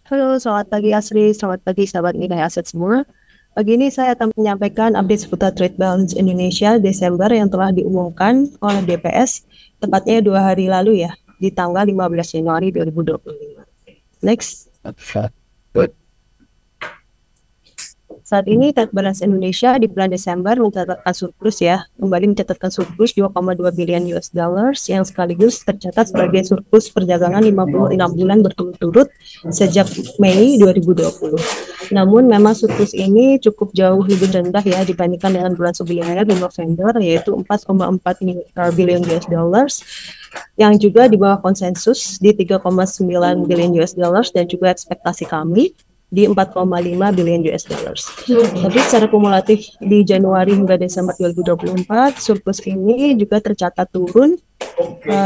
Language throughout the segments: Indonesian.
Halo, selamat pagi Asri, selamat pagi sahabat nilai aset semua. Pagi ini saya akan menyampaikan update seputar trade balance Indonesia Desember yang telah diumumkan oleh BPS, tepatnya 2 hari lalu ya, di tanggal 15 Januari 2025. Next. Saat ini trade balance Indonesia di bulan Desember mencatatkan surplus ya, kembali mencatatkan surplus 2,2 billion US dollars yang sekaligus tercatat sebagai surplus perdagangan 56 bulan berturut-turut sejak Mei 2020. Namun memang surplus ini cukup jauh lebih rendah ya dibandingkan dengan bulan sebelumnya di November, yaitu 4,4 billion US dollars yang juga di bawah konsensus di 3,9 billion US dollars dan juga ekspektasi kami di 4,5 billion US dollars. Tapi secara kumulatif di Januari hingga Desember 2024, surplus ini juga tercatat turun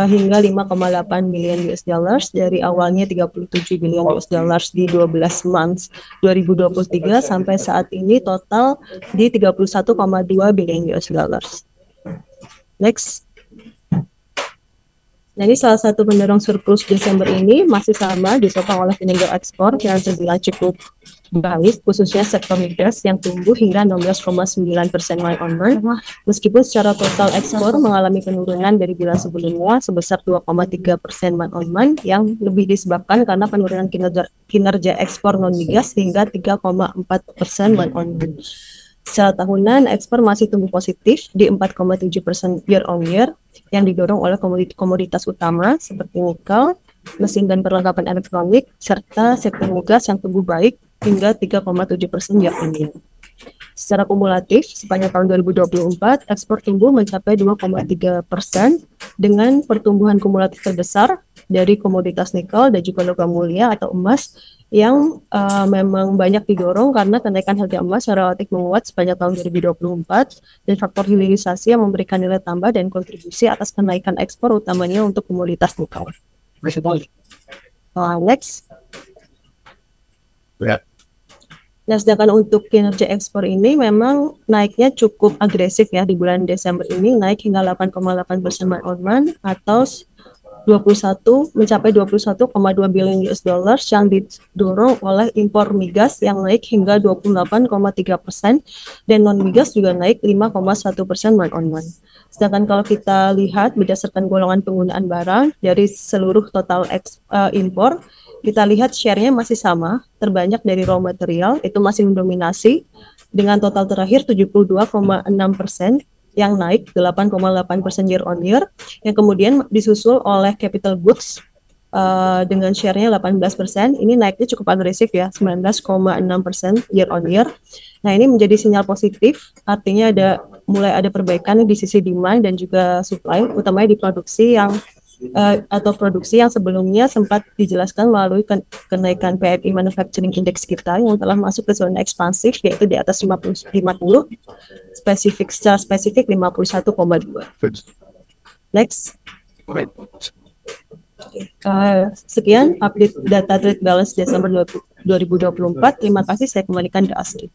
hingga 5,8 billion US dollars dari awalnya 37 billion US dollars di 12 months 2023 sampai saat ini total di 31,2 billion US dollars. Next. Nah, ini salah satu pendorong surplus Desember ini masih sama disokong oleh kinerja ekspor yang terbilang cukup baik, khususnya sektor migas yang tumbuh hingga 16,9% month on month, meskipun secara total ekspor mengalami penurunan dari bulan sebelumnya sebesar 2,3% month on month, yang lebih disebabkan karena penurunan kinerja ekspor non migas hingga 3,4% month on month. Secara tahunan, ekspor masih tumbuh positif di 4,7% year on year, yang didorong oleh komoditas utama seperti nikel, mesin dan perlengkapan elektronik, serta sektor migas yang tumbuh baik hingga 3,7% year on year. Secara kumulatif, sepanjang tahun 2024, ekspor tumbuh mencapai 2,3% dengan pertumbuhan kumulatif terbesar dari komoditas nikel dan juga logam mulia atau emas yang memang banyak didorong karena kenaikan harga emas yang relatif menguat sepanjang tahun 2024 dan faktor hilirisasi yang memberikan nilai tambah dan kontribusi atas kenaikan ekspor utamanya untuk komoditas nikel. Next. Ya. Nah, sedangkan untuk kinerja ekspor ini memang naiknya cukup agresif ya di bulan Desember ini, naik hingga 8,8% month on month atau 21,2 billion US dollars yang didorong oleh impor migas yang naik hingga 28,3% dan non migas juga naik 5,1% month on month. Sedangkan kalau kita lihat berdasarkan golongan penggunaan barang dari seluruh total impor, kita lihat share-nya masih sama, terbanyak dari raw material, itu masih mendominasi, dengan total terakhir 72,6%, yang naik 8,8% year on year, yang kemudian disusul oleh capital goods, dengan share-nya 18%, ini naiknya cukup agresif ya, 19,6% year on year. Nah, ini menjadi sinyal positif, artinya mulai ada perbaikan di sisi demand dan juga supply, utamanya di produksi atau produksi yang sebelumnya sempat dijelaskan melalui kenaikan PMI Manufacturing Index kita yang telah masuk ke zona ekspansif, yaitu di atas 50, secara spesifik 51,2. Next. Sekian update data trade balance Desember 2024. Terima kasih, saya kembalikan ke Asri.